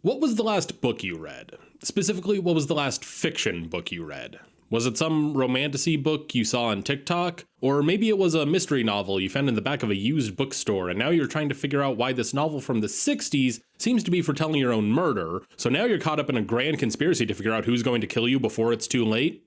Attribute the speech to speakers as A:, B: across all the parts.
A: What was the last book you read? Specifically, what was the last fiction book you read? Was it some romantasy book you saw on TikTok? Or maybe it was a mystery novel you found in the back of a used bookstore, and now you're trying to figure out why this novel from the 60s seems to be foretelling your own murder, so now you're caught up in a grand conspiracy to figure out who's going to kill you before it's too late?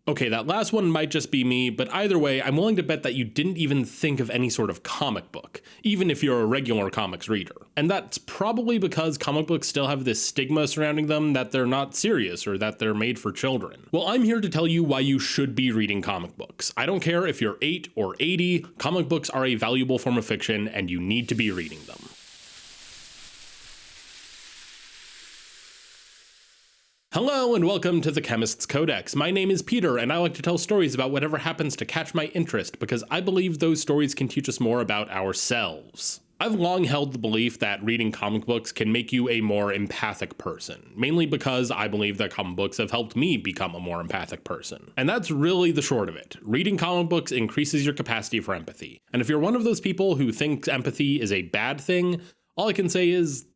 A: Okay, that last one might just be me, but either way, I'm willing to bet that you didn't even think of any sort of comic book, even if you're a regular comics reader. And that's probably because comic books still have this stigma surrounding them that they're not serious or that they're made for children. Well, I'm here to tell you why you should be reading comic books. I don't care if you're 8 or 80, comic books are a valuable form of fiction and you need to be reading them. Hello and welcome to the Chemist's Codex. My name is Peter and I like to tell stories about whatever happens to catch my interest because I believe those stories can teach us more about ourselves. I've long held the belief that reading comic books can make you a more empathic person, mainly because I believe that comic books have helped me become a more empathic person. And that's really the short of it. Reading comic books increases your capacity for empathy. And if you're one of those people who thinks empathy is a bad thing, all I can say is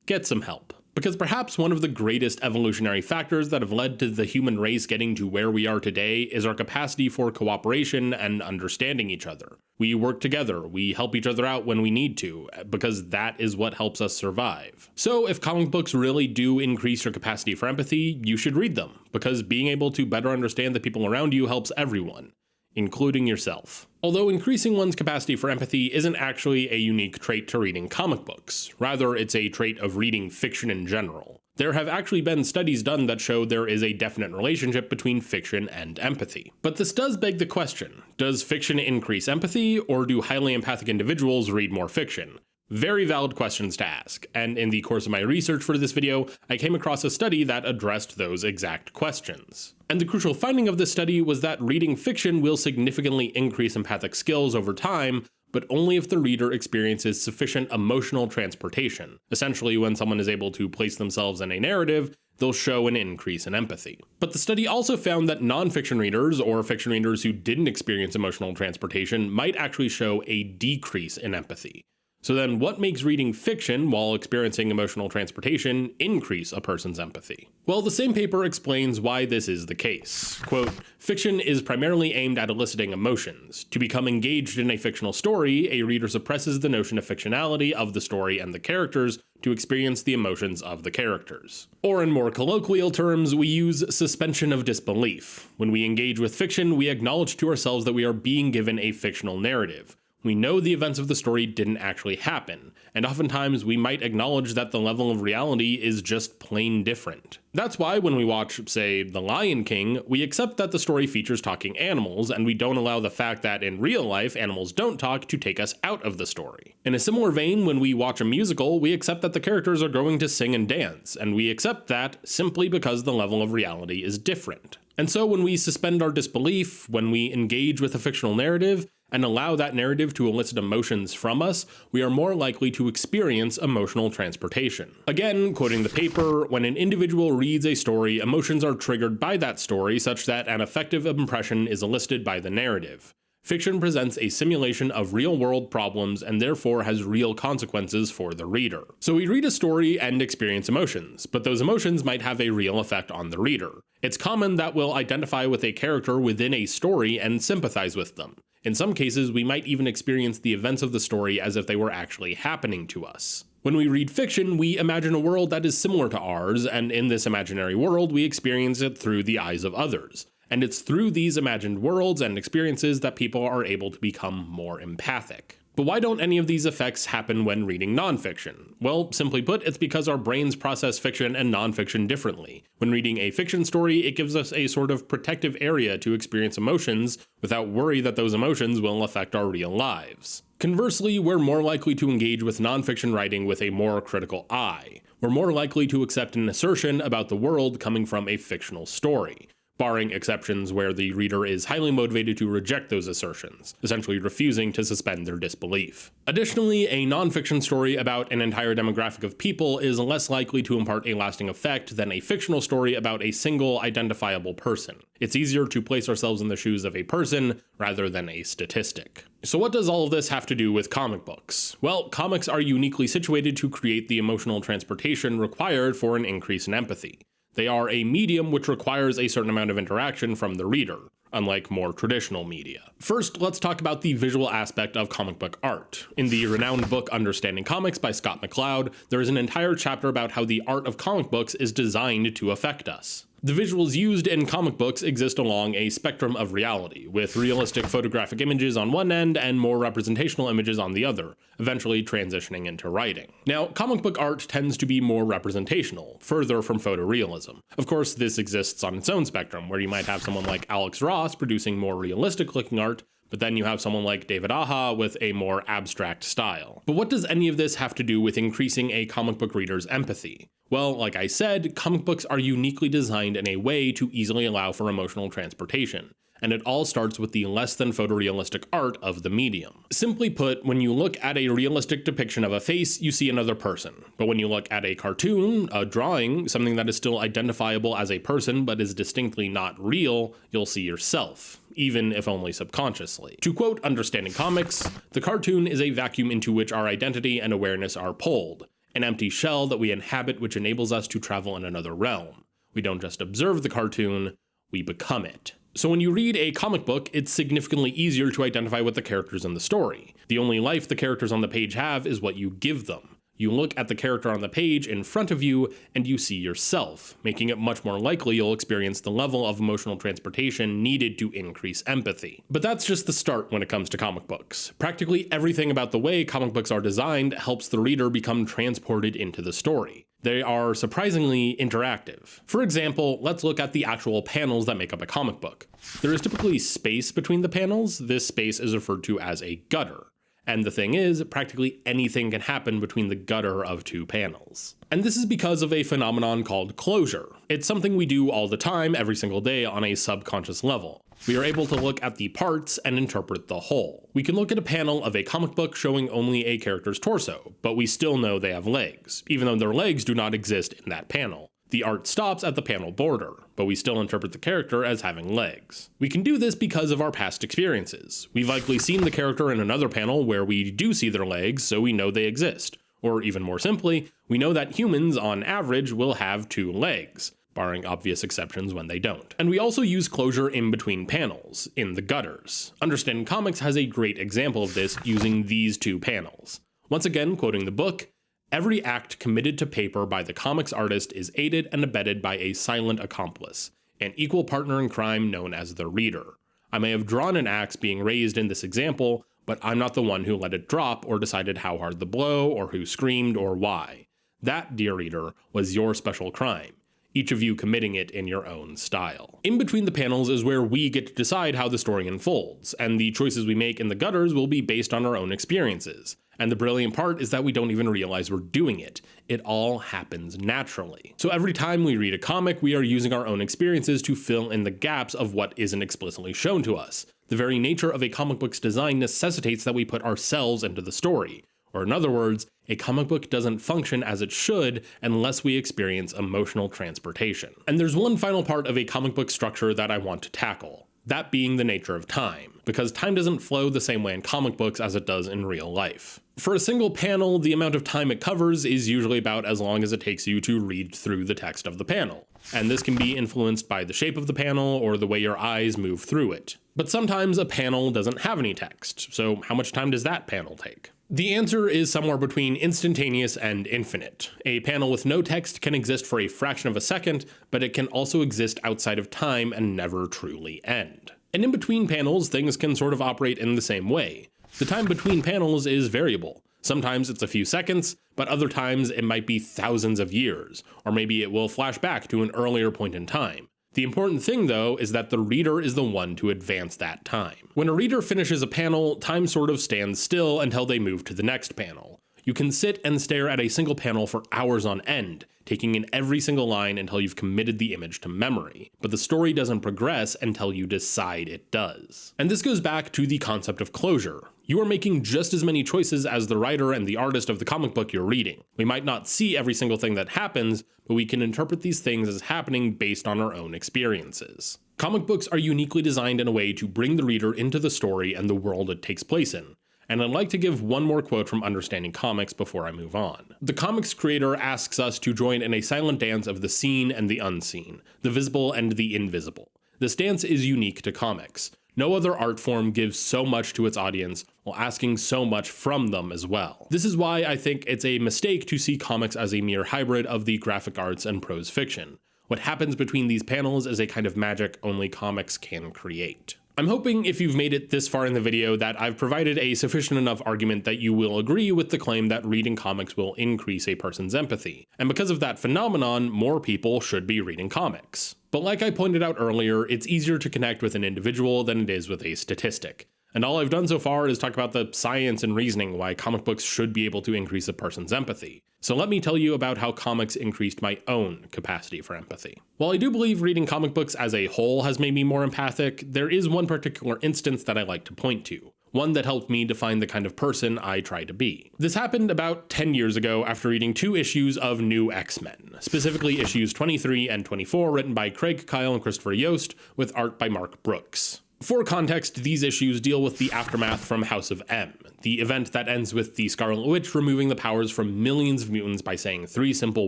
A: get some help. Because perhaps one of the greatest evolutionary factors that have led to the human race getting to where we are today is our capacity for cooperation and understanding each other. We work together, we help each other out when we need to, because that is what helps us survive. So if comic books really do increase your capacity for empathy, you should read them, because being able to better understand the people around you helps everyone, including yourself. Although increasing one's capacity for empathy isn't actually a unique trait to reading comic books, rather it's a trait of reading fiction in general. There have actually been studies done that show there is a definite relationship between fiction and empathy. But this does beg the question, does fiction increase empathy, or do highly empathic individuals read more fiction? Very valid questions to ask, and in the course of my research for this video, I came across a study that addressed those exact questions. And the crucial finding of this study was that reading fiction will significantly increase empathic skills over time, but only if the reader experiences sufficient emotional transportation. Essentially, when someone is able to place themselves in a narrative, they'll show an increase in empathy. But the study also found that non-fiction readers, or fiction readers who didn't experience emotional transportation, might actually show a decrease in empathy. So then what makes reading fiction while experiencing emotional transportation increase a person's empathy? Well, the same paper explains why this is the case. Quote, fiction is primarily aimed at eliciting emotions. To become engaged in a fictional story, a reader suppresses the notion of fictionality of the story and the characters to experience the emotions of the characters. Or in more colloquial terms, we use suspension of disbelief. When we engage with fiction, we acknowledge to ourselves that we are being given a fictional narrative. We know the events of the story didn't actually happen, and oftentimes we might acknowledge that the level of reality is just plain different. That's why when we watch, say, The Lion King, we accept that the story features talking animals, and we don't allow the fact that in real life animals don't talk to take us out of the story. In a similar vein, when we watch a musical, we accept that the characters are going to sing and dance, and we accept that simply because the level of reality is different. And so when we suspend our disbelief, when we engage with a fictional narrative, and allow that narrative to elicit emotions from us, we are more likely to experience emotional transportation. Again, quoting the paper, when an individual reads a story, emotions are triggered by that story such that an effective impression is elicited by the narrative. Fiction presents a simulation of real-world problems and therefore has real consequences for the reader. So we read a story and experience emotions, but those emotions might have a real effect on the reader. It's common that we'll identify with a character within a story and sympathize with them. In some cases, we might even experience the events of the story as if they were actually happening to us. When we read fiction, we imagine a world that is similar to ours, and in this imaginary world, we experience it through the eyes of others. And it's through these imagined worlds and experiences that people are able to become more empathic. But why don't any of these effects happen when reading nonfiction? Well, simply put, it's because our brains process fiction and nonfiction differently. When reading a fiction story, it gives us a sort of protective area to experience emotions without worry that those emotions will affect our real lives. Conversely, we're more likely to engage with nonfiction writing with a more critical eye. We're more likely to accept an assertion about the world coming from a fictional story, barring exceptions where the reader is highly motivated to reject those assertions, essentially refusing to suspend their disbelief. Additionally, a nonfiction story about an entire demographic of people is less likely to impart a lasting effect than a fictional story about a single identifiable person. It's easier to place ourselves in the shoes of a person rather than a statistic. So what does all of this have to do with comic books? Well, comics are uniquely situated to create the emotional transportation required for an increase in empathy. They are a medium which requires a certain amount of interaction from the reader, unlike more traditional media. First, let's talk about the visual aspect of comic book art. In the renowned book Understanding Comics by Scott McCloud, there is an entire chapter about how the art of comic books is designed to affect us. The visuals used in comic books exist along a spectrum of reality, with realistic photographic images on one end and more representational images on the other, eventually transitioning into writing. Now, comic book art tends to be more representational, further from photorealism. Of course, this exists on its own spectrum, where you might have someone like Alex Ross producing more realistic-looking art, but then you have someone like David Aja with a more abstract style. But what does any of this have to do with increasing a comic book reader's empathy? Well, like I said, comic books are uniquely designed in a way to easily allow for emotional transportation, and it all starts with the less than photorealistic art of the medium. Simply put, when you look at a realistic depiction of a face, you see another person. But when you look at a cartoon, a drawing, something that is still identifiable as a person but is distinctly not real, you'll see yourself, even if only subconsciously. To quote Understanding Comics, "The cartoon is a vacuum into which our identity and awareness are pulled, an empty shell that we inhabit which enables us to travel in another realm. We don't just observe the cartoon, we become it." So when you read a comic book, it's significantly easier to identify with the characters in the story. The only life the characters on the page have is what you give them. You look at the character on the page in front of you, and you see yourself, making it much more likely you'll experience the level of emotional transportation needed to increase empathy. But that's just the start when it comes to comic books. Practically everything about the way comic books are designed helps the reader become transported into the story. They are surprisingly interactive. For example, let's look at the actual panels that make up a comic book. There is typically space between the panels. This space is referred to as a gutter. And the thing is, practically anything can happen between the gutter of two panels. And this is because of a phenomenon called closure. It's something we do all the time, every single day, on a subconscious level. We are able to look at the parts and interpret the whole. We can look at a panel of a comic book showing only a character's torso, but we still know they have legs, even though their legs do not exist in that panel. The art stops at the panel border, but we still interpret the character as having legs. We can do this because of our past experiences. We've likely seen the character in another panel where we do see their legs, so we know they exist. Or even more simply, we know that humans, on average, will have two legs, barring obvious exceptions when they don't. And we also use closure in between panels, in the gutters. Understanding Comics has a great example of this using these two panels. Once again, quoting the book, "Every act committed to paper by the comics artist is aided and abetted by a silent accomplice, an equal partner in crime known as the reader. I may have drawn an axe being raised in this example, but I'm not the one who let it drop or decided how hard the blow or who screamed or why. That, dear reader, was your special crime, each of you committing it in your own style." In between the panels is where we get to decide how the story unfolds, and the choices we make in the gutters will be based on our own experiences. And the brilliant part is that we don't even realize we're doing it. It all happens naturally. So every time we read a comic, we are using our own experiences to fill in the gaps of what isn't explicitly shown to us. The very nature of a comic book's design necessitates that we put ourselves into the story. Or in other words, a comic book doesn't function as it should unless we experience emotional transportation. And there's one final part of a comic book structure that I want to tackle. That being the nature of time, because time doesn't flow the same way in comic books as it does in real life. For a single panel, the amount of time it covers is usually about as long as it takes you to read through the text of the panel. And this can be influenced by the shape of the panel or the way your eyes move through it. But sometimes a panel doesn't have any text, so how much time does that panel take? The answer is somewhere between instantaneous and infinite. A panel with no text can exist for a fraction of a second, but it can also exist outside of time and never truly end. And in between panels, things can sort of operate in the same way. The time between panels is variable. Sometimes it's a few seconds, but other times it might be thousands of years, or maybe it will flash back to an earlier point in time. The important thing, though, is that the reader is the one to advance that time. When a reader finishes a panel, time sort of stands still until they move to the next panel. You can sit and stare at a single panel for hours on end, taking in every single line until you've committed the image to memory, but the story doesn't progress until you decide it does. And this goes back to the concept of closure. You are making just as many choices as the writer and the artist of the comic book you're reading. We might not see every single thing that happens, but we can interpret these things as happening based on our own experiences. Comic books are uniquely designed in a way to bring the reader into the story and the world it takes place in. And I'd like to give one more quote from Understanding Comics before I move on. The comics creator asks us to join in a silent dance of the seen and the unseen, the visible and the invisible. This dance is unique to comics. No other art form gives so much to its audience while asking so much from them as well. This is why I think it's a mistake to see comics as a mere hybrid of the graphic arts and prose fiction. What happens between these panels is a kind of magic only comics can create. I'm hoping if you've made it this far in the video that I've provided a sufficient enough argument that you will agree with the claim that reading comics will increase a person's empathy, and because of that phenomenon, more people should be reading comics. But like I pointed out earlier, it's easier to connect with an individual than it is with a statistic. And all I've done so far is talk about the science and reasoning why comic books should be able to increase a person's empathy. So let me tell you about how comics increased my own capacity for empathy. While I do believe reading comic books as a whole has made me more empathic, there is one particular instance that I like to point to. One that helped me define the kind of person I try to be. This happened about 10 years ago after reading 2 issues of New X-Men, specifically issues 23 and 24 written by Craig Kyle and Christopher Yost with art by Mark Brooks. For context, these issues deal with the aftermath from House of M, the event that ends with the Scarlet Witch removing the powers from millions of mutants by saying 3 simple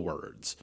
A: words: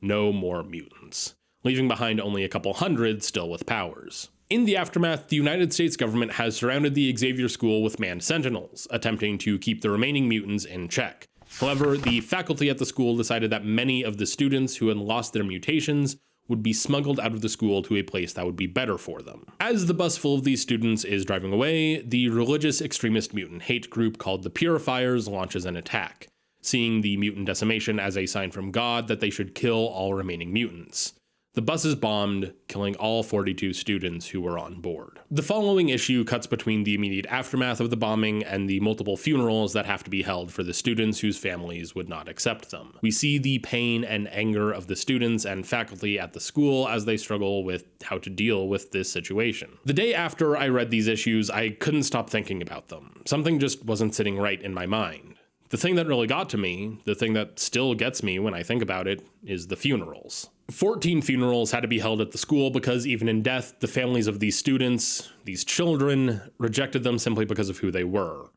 A: no more mutants, leaving behind only a couple hundred still with powers. In the aftermath, the United States government has surrounded the Xavier School with manned sentinels, attempting to keep the remaining mutants in check. However, the faculty at the school decided that many of the students who had lost their mutations would be smuggled out of the school to a place that would be better for them. As the bus full of these students is driving away, the religious extremist mutant hate group called the Purifiers launches an attack, seeing the mutant decimation as a sign from God that they should kill all remaining mutants. The bus is bombed, killing all 42 students who were on board. The following issue cuts between the immediate aftermath of the bombing and the multiple funerals that have to be held for the students whose families would not accept them. We see the pain and anger of the students and faculty at the school as they struggle with how to deal with this situation. The day after I read these issues, I couldn't stop thinking about them. Something just wasn't sitting right in my mind. The thing that really got to me, the thing that still gets me when I think about it, is the funerals. 14 funerals had to be held at the school because even in death, the families of these students, these children, rejected them simply because of who they were.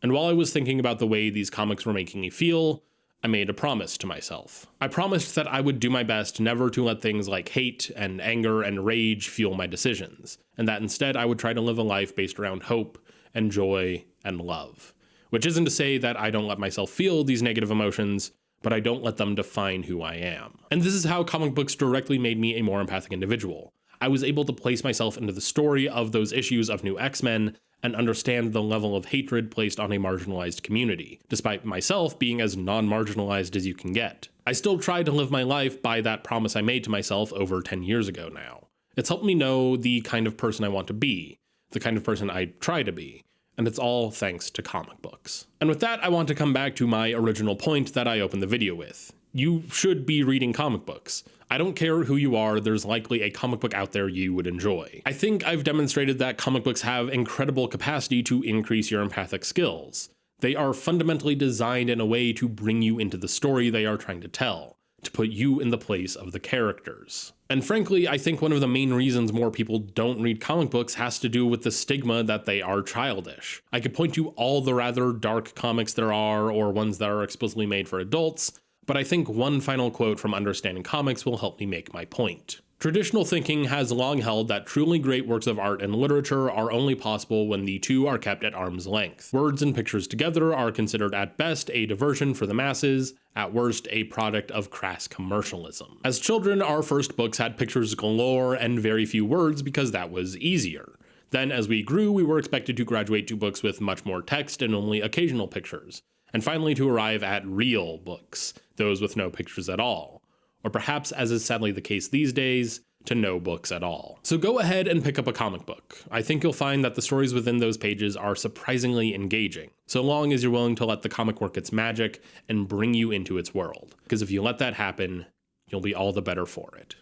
A: And while I was thinking about the way these comics were making me feel, I made a promise to myself. I promised that I would do my best never to let things like hate and anger and rage fuel my decisions, and that instead I would try to live a life based around hope and joy and love. Which isn't to say that I don't let myself feel these negative emotions, but I don't let them define who I am. And this is how comic books directly made me a more empathic individual. I was able to place myself into the story of those issues of New X-Men and understand the level of hatred placed on a marginalized community, despite myself being as non-marginalized as you can get. I still try to live my life by that promise I made to myself over 10 years ago now. It's helped me know the kind of person I want to be, the kind of person I try to be. And it's all thanks to comic books. And with that, I want to come back to my original point that I opened the video with. You should be reading comic books. I don't care who you are, there's likely a comic book out there you would enjoy. I think I've demonstrated that comic books have incredible capacity to increase your empathic skills. They are fundamentally designed in a way to bring you into the story they are trying to tell, to put you in the place of the characters. And frankly, I think one of the main reasons more people don't read comic books has to do with the stigma that they are childish. I could point to all the rather dark comics there are, or ones that are explicitly made for adults, but I think one final quote from Understanding Comics will help me make my point. Traditional thinking has long held that truly great works of art and literature are only possible when the two are kept at arm's length. Words and pictures together are considered at best a diversion for the masses, at worst a product of crass commercialism. As children, our first books had pictures galore and very few words because that was easier. Then as we grew, we were expected to graduate to books with much more text and only occasional pictures, and finally to arrive at real books, those with no pictures at all. Or perhaps, as is sadly the case these days, to no books at all. So go ahead and pick up a comic book. I think you'll find that the stories within those pages are surprisingly engaging, so long as you're willing to let the comic work its magic and bring you into its world. Because if you let that happen, you'll be all the better for it.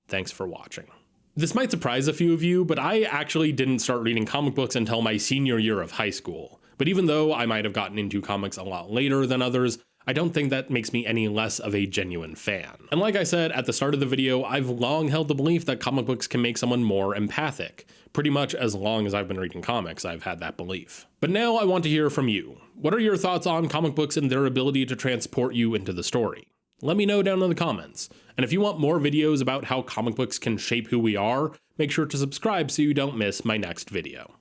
A: Thanks for watching. This might surprise a few of you, but I actually didn't start reading comic books until my senior year of high school. But even though I might have gotten into comics a lot later than others, I don't think that makes me any less of a genuine fan. And like I said at the start of the video, I've long held the belief that comic books can make someone more empathic. Pretty much as long as I've been reading comics, I've had that belief. But now I want to hear from you. What are your thoughts on comic books and their ability to transport you into the story? Let me know down in the comments. And if you want more videos about how comic books can shape who we are, make sure to subscribe so you don't miss my next video.